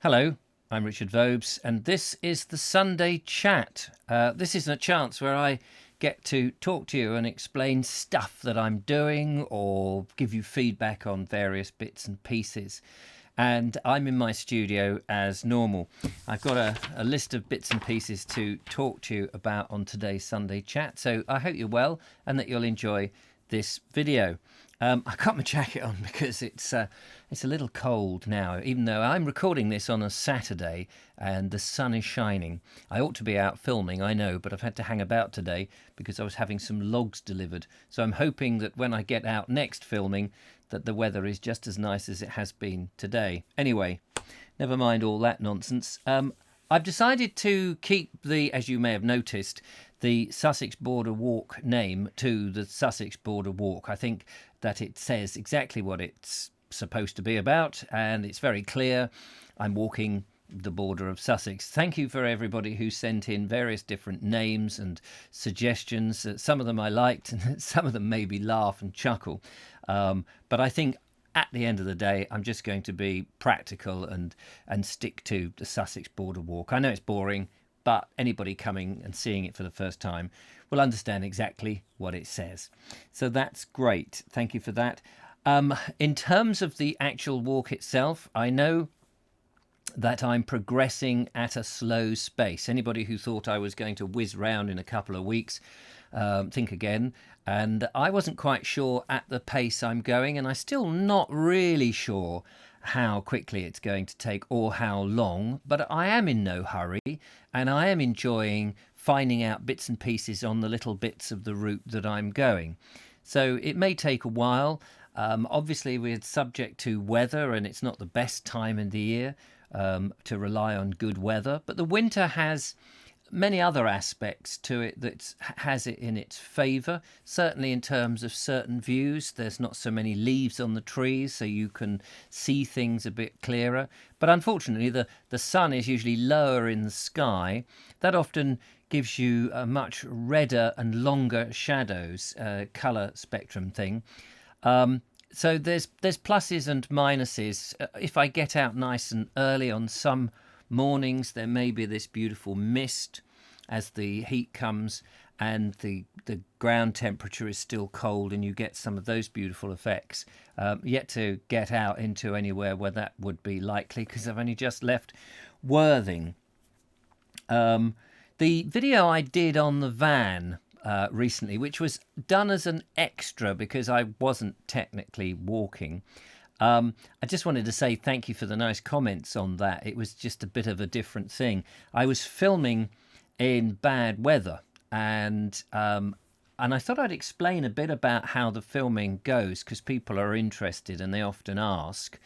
Hello, I'm Richard Vobes, and this is the Sunday Chat. This isn't a chance where I get to talk to you and explain stuff that I'm doing or give you feedback on various bits and pieces. And I'm in my studio as normal. I've got a list of bits and pieces to talk to you about on today's Sunday Chat, so I hope you're well and that you'll enjoy this video. I got my jacket on because it's a little cold now, even though I'm recording this on a Saturday and the sun is shining. I ought to be out filming, I know, but I've had to hang about today because I was having some logs delivered. So I'm hoping that when I get out next filming that the weather is just as nice as it has been today. Anyway, never mind all that nonsense. I've decided to keep as you may have noticed, the Sussex Border Walk name to the Sussex Border Walk. I think that it says exactly what it's supposed to be about, and it's very clear. I'm walking the border of Sussex. Thank you for everybody who sent in various different names and suggestions. Some of them I liked, and some of them made me laugh and chuckle. But I think at the end of the day, I'm just going to be practical and stick to the Sussex Border Walk. I know it's boring, but anybody coming and seeing it for the first time will understand exactly what it says. So that's great. Thank you for that. In terms of the actual walk itself, I know that I'm progressing at a slow pace. Anybody who thought I was going to whiz round in a couple of weeks, think again. And I wasn't quite sure at the pace I'm going, and I'm still not really sure how quickly it's going to take or how long, but I am in no hurry, and I am enjoying finding out bits and pieces on the little bits of the route that I'm going. So it may take a while. Obviously, we're subject to weather, and it's not the best time in the year to rely on good weather, but the winter has many other aspects to it that has it in its favour. Certainly in terms of certain views, there's not so many leaves on the trees, so you can see things a bit clearer. But unfortunately, the sun is usually lower in the sky. That often gives you a much redder and longer shadows, colour spectrum thing. So there's pluses and minuses. If I get out nice and early on some mornings, there may be this beautiful mist as the heat comes and the ground temperature is still cold, and you get some of those beautiful effects. Yet to get out into anywhere where that would be likely, because I've only just left Worthing. The video I did on the van recently, which was done as an extra because I wasn't technically walking. I just wanted to say thank you for the nice comments on that. It was just a bit of a different thing. I was filming in bad weather, and I thought I'd explain a bit about how the filming goes, because people are interested and they often ask.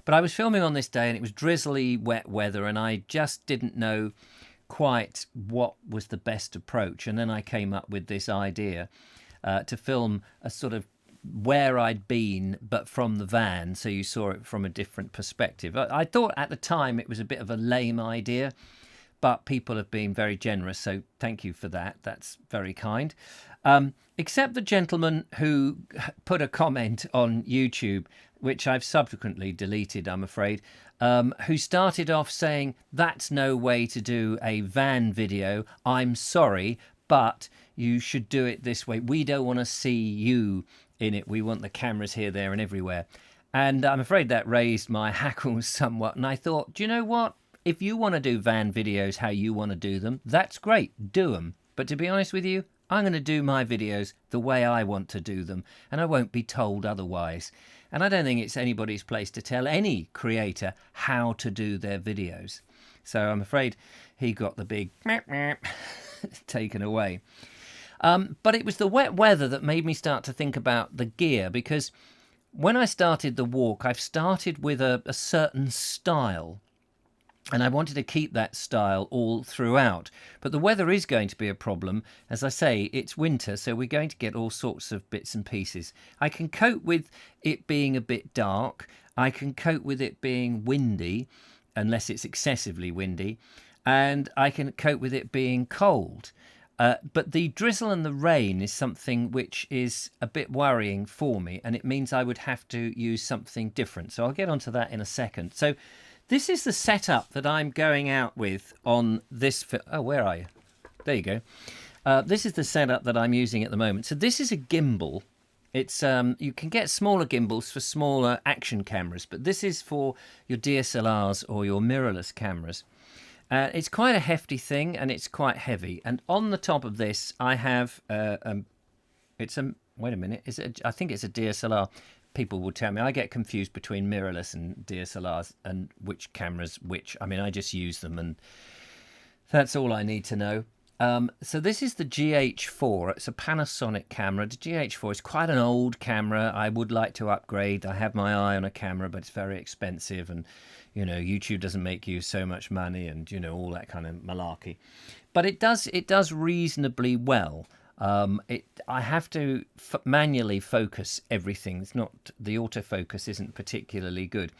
But I was filming on this day and it was drizzly, wet weather, and I just didn't know quite what was the best approach. And then I came up with this idea to film a sort of where I'd been, but from the van, so you saw it from a different perspective. I thought at the time it was a bit of a lame idea, but people have been very generous, so thank you for that. That's very kind. Except the gentleman who put a comment on YouTube, which I've subsequently deleted, I'm afraid, who started off saying, "That's no way to do a van video. I'm sorry, but you should do it this way. We don't want to see you in it. We want the cameras here, there and everywhere." And I'm afraid that raised my hackles somewhat. And I thought, do you know what? If you want to do van videos how you want to do them, that's great. Do them. But to be honest with you, I'm going to do my videos the way I want to do them, and I won't be told otherwise. And I don't think it's anybody's place to tell any creator how to do their videos. So I'm afraid he got the big taken away. But it was the wet weather that made me start to think about the gear, because when I started the walk, I've started with a certain style, and I wanted to keep that style all throughout. But the weather is going to be a problem. As I say, it's winter, so we're going to get all sorts of bits and pieces. I can cope with it being a bit dark. I can cope with it being windy, unless it's excessively windy. And I can cope with it being cold. But the drizzle and the rain is something which is a bit worrying for me, and it means I would have to use something different. So I'll get onto that in a second. So This is the setup that I'm going out with on this. Oh, where are you? There you go. This is the setup that I'm using at the moment. So this is a gimbal. It's you can get smaller gimbals for smaller action cameras, but this is for your DSLRs or your mirrorless cameras. It's quite a hefty thing, and it's quite heavy. And on the top of this, I have it's a wait a minute. Is it? I think it's a DSLR. People will tell me I get confused between mirrorless and DSLRs and which cameras which. I mean, I just use them, and that's all I need to know. So this is the GH4. It's a Panasonic camera. The GH4 is quite an old camera. I would like to upgrade. I have my eye on a camera, but it's very expensive, and you know, YouTube doesn't make you so much money, and you know, all that kind of malarkey. But it does reasonably well. I have to manually focus everything. It's not, the autofocus isn't particularly good,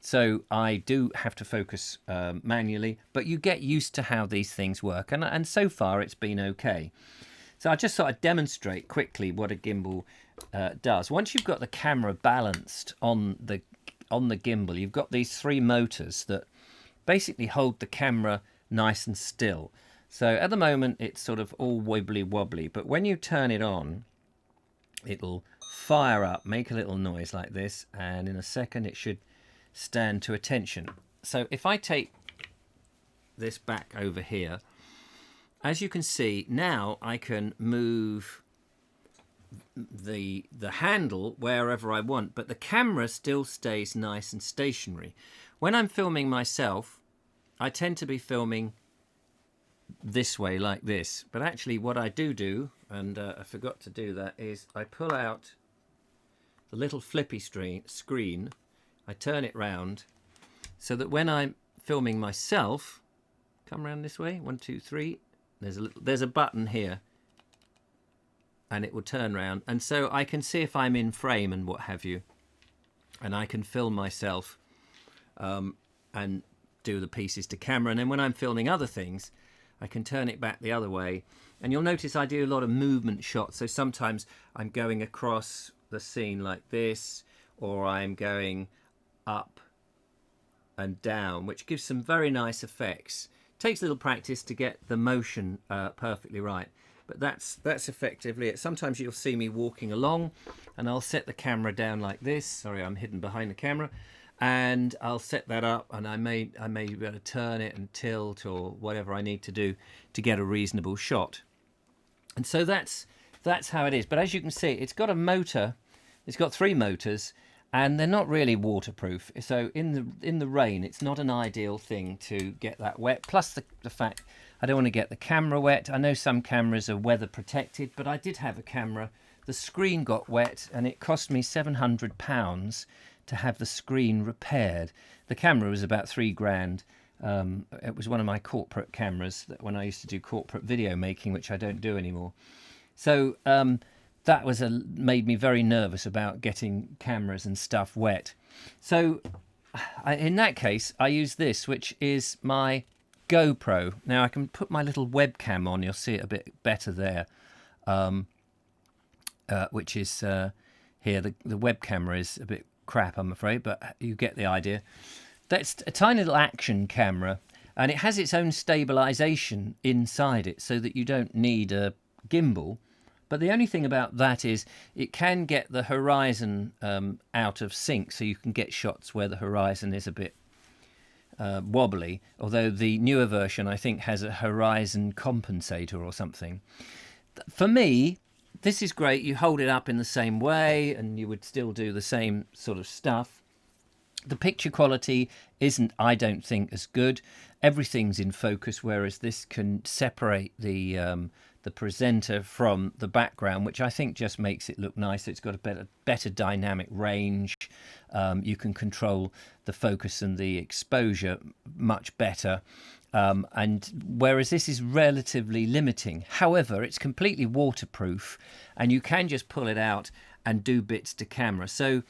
so I do have to focus manually. But you get used to how these things work, and so far it's been okay. So I just thought I'd demonstrate quickly what a gimbal does. Once you've got the camera balanced on the gimbal, you've got these three motors that basically hold the camera nice and still. So at the moment it's sort of all wibbly wobbly, but when you turn it on, it'll fire up, make a little noise like this, and in a second it should stand to attention. So if I take this back over here, as you can see, now I can move the handle wherever I want, but the camera still stays nice and stationary. When I'm filming myself, I tend to be filming this way like this, but actually what I do, and I forgot to do that, is I pull out the little flippy screen, I turn it round so that when I'm filming myself, come around this way, 1 2 3, there's a button here, and it will turn round, and so I can see if I'm in frame and what have you, and I can film myself and do the pieces to camera. And then when I'm filming other things, I can turn it back the other way, and you'll notice I do a lot of movement shots. So sometimes I'm going across the scene like this, or I'm going up and down, which gives some very nice effects. Takes a little practice to get the motion perfectly right, but that's effectively it. Sometimes you'll see me walking along, and I'll set the camera down like this. Sorry, I'm hidden behind the camera. And I'll set that up, and I may be able to turn it and tilt or whatever I need to do to get a reasonable shot. And so that's how it is. But as you can see, it's got a motor. It's got 3 motors, and they're not really waterproof. So in the rain, it's not an ideal thing to get that wet. Plus the fact I don't want to get the camera wet. I know some cameras are weather protected, but I did have a camera. The screen got wet, and it cost me £700 to have the screen repaired. The camera was about £3,000. It was one of my corporate cameras that when I used to do corporate video making, which I don't do anymore. So that was made me very nervous about getting cameras and stuff wet. So in that case, I use this, which is my GoPro. Now I can put my little webcam on. You'll see it a bit better there, which is here. The web camera is a bit crap, I'm afraid, but you get the idea. That's a tiny little action camera, and it has its own stabilization inside it so that you don't need a gimbal. But the only thing about that is it can get the horizon out of sync, so you can get shots where the horizon is a bit wobbly, although the newer version I think has a horizon compensator or something. For me, this is great. You hold it up in the same way and you would still do the same sort of stuff. The picture quality isn't, I don't think, as good. Everything's in focus, whereas this can separate the presenter from the background, which I think just makes it look nicer. It's got a better dynamic range. You can control the focus and the exposure much better. And whereas this is relatively limiting. However, it's completely waterproof, and you can just pull it out and do bits to camera. So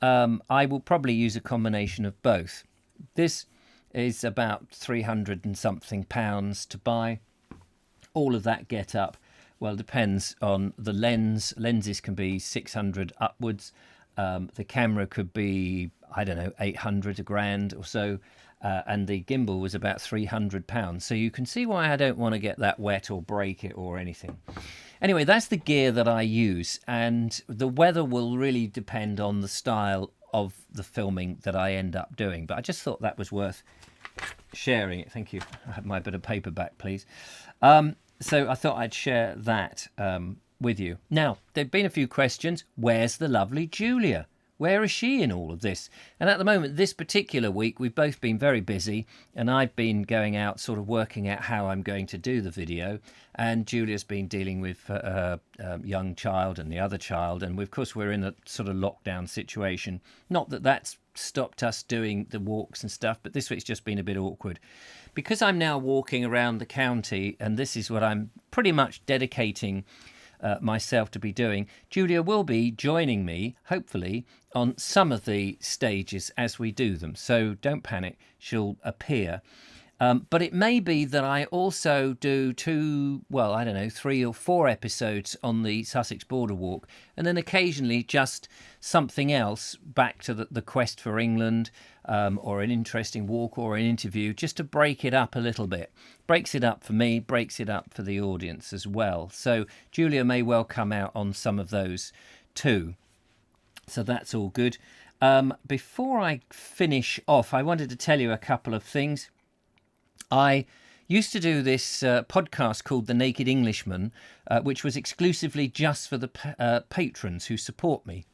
I will probably use a combination of both. This is about 300 and something pounds to buy. All of that get up, well, depends on the lens. Lenses can be 600 upwards. The camera could be, I don't know, 800, £1,000 or so. and the gimbal was about £300. So you can see why I don't want to get that wet or break it or anything. Anyway, that's the gear that I use, and the weather will really depend on the style of the filming that I end up doing. But I just thought that was worth sharing it. Thank you. I have my bit of paper back, please. So I thought I'd share that with you. Now, there've been a few questions. Where's the lovely Julia? Where is she in all of this? And at the moment, this particular week, we've both been very busy, and I've been going out sort of working out how I'm going to do the video, and Julia's been dealing with a young child and the other child, and of course we're in a sort of lockdown situation. Not that that's stopped us doing the walks and stuff, but this week's just been a bit awkward. Because I'm now walking around the county, and this is what I'm pretty much dedicating myself to be doing, Julia will be joining me, hopefully, on some of the stages as we do them. So don't panic, she'll appear. But it may be that I also do 3 or 4 episodes on the Sussex Border Walk, and then occasionally just something else back to the quest for England, or an interesting walk or an interview, just to break it up a little bit. Breaks it up for me, breaks it up for the audience as well. So Julia may well come out on some of those too. So that's all good. Before I finish off, I wanted to tell you a couple of things. I used to do this podcast called The Naked Englishman, which was exclusively just for the patrons who support me.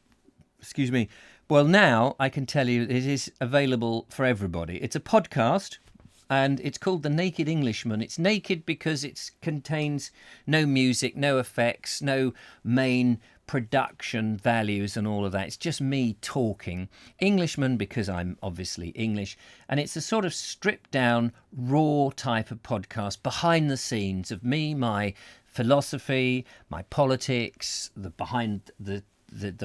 Excuse me. Well, now I can tell you it is available for everybody. It's a podcast, and it's called The Naked Englishman. It's naked because it contains no music, no effects, no main production values and all of that. It's just me talking. Englishman because I'm obviously English, and it's a sort of stripped down, raw type of podcast behind the scenes of me, my philosophy, my politics, behind the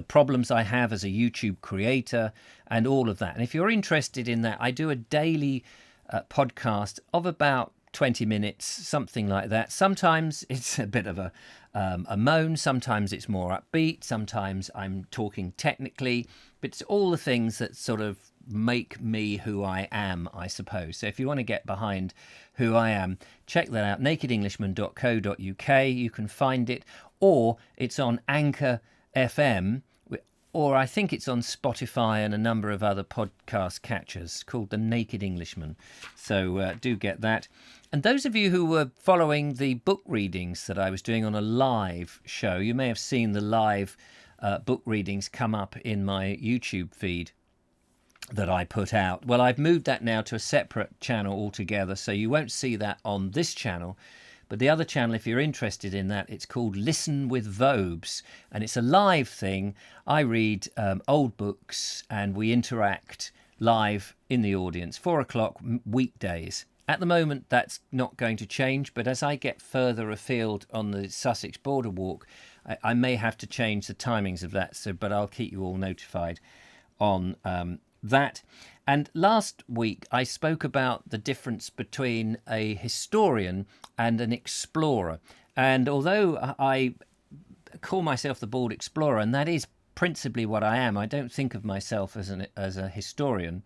problems I have as a YouTube creator and all of that. And if you're interested in that, I do a daily podcast of about 20 minutes, something like that. Sometimes it's a bit of a moan, sometimes it's more upbeat, sometimes I'm talking technically, but it's all the things that sort of make me who I am, I suppose. So if you want to get behind who I am, check that out, nakedenglishman.co.uk. You can find it, or it's on Anchor FM, or I think it's on Spotify and a number of other podcast catchers, called The Naked Englishman. So do get that. And those of you who were following the book readings that I was doing on a live show, you may have seen the live book readings come up in my YouTube feed that I put out. Well, I've moved that now to a separate channel altogether, so you won't see that on this channel. But the other channel, if you're interested in that, it's called Listen with Vobes, and it's a live thing. I read old books and we interact live in the audience, 4 o'clock weekdays. At the moment, that's not going to change, but as I get further afield on the Sussex Border Walk, I may have to change the timings of that, but I'll keep you all notified on that. And last week, I spoke about the difference between a historian and an explorer. And although I call myself the Bald Explorer, and that is principally what I am, I don't think of myself as a historian.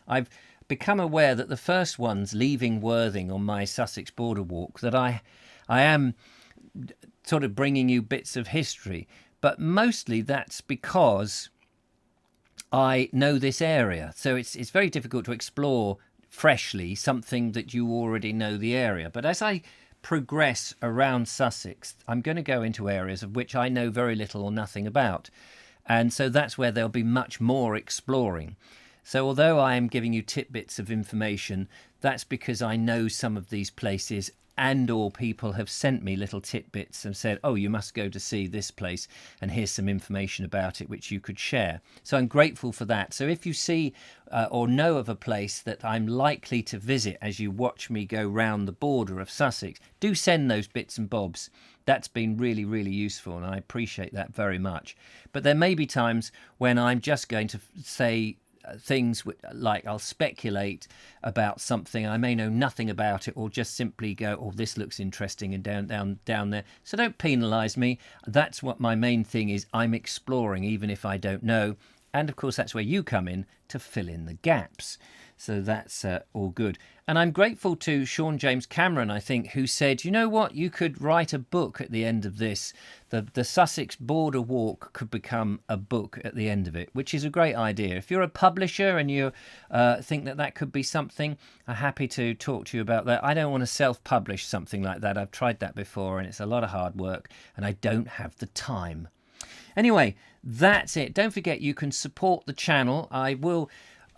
I've become aware that the first ones leaving Worthing on my Sussex Border Walk, that I am sort of bringing you bits of history, but mostly that's because I know this area. So it's very difficult to explore freshly something that you already know the area. But as I progress around Sussex, I'm going to go into areas of which I know very little or nothing about. And so that's where there'll be much more exploring. So although I am giving you tidbits of information, that's because I know some of these places, and or people have sent me little tidbits and said, oh, you must go to see this place and here's some information about it which you could share. So I'm grateful for that. So if you see or know of a place that I'm likely to visit as you watch me go round the border of Sussex, do send those bits and bobs. That's been really, really useful, and I appreciate that very much. But there may be times when I'm just going to say things like I'll speculate about something. I may know nothing about it, or just simply go, oh, this looks interesting, and down there. So don't penalise me. That's what my main thing is. I'm exploring, even if I don't know. And of course, that's where you come in to fill in the gaps. So that's all good. And I'm grateful to Sean James Cameron, I think, who said, you know what, you could write a book at the end of this. The Sussex Border Walk could become a book at the end of it, which is a great idea. If you're a publisher and you think that could be something, I'm happy to talk to you about that. I don't want to self-publish something like that. I've tried that before and it's a lot of hard work and I don't have the time. Anyway, that's it. Don't forget you can support the channel. I will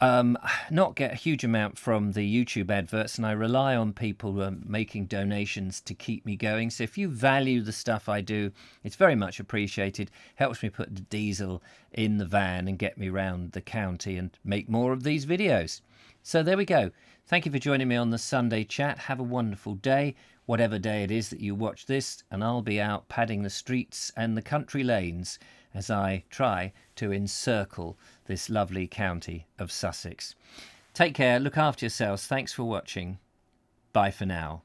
not get a huge amount from the YouTube adverts, and I rely on people making donations to keep me going. So if you value the stuff I do, it's very much appreciated. Helps me put the diesel in the van and get me round the county and make more of these videos. So there we go. Thank you for joining me on the Sunday chat. Have a wonderful day, whatever day it is that you watch this, and I'll be out padding the streets and the country lanes as I try to encircle this lovely county of Sussex. Take care, look after yourselves. Thanks for watching. Bye for now.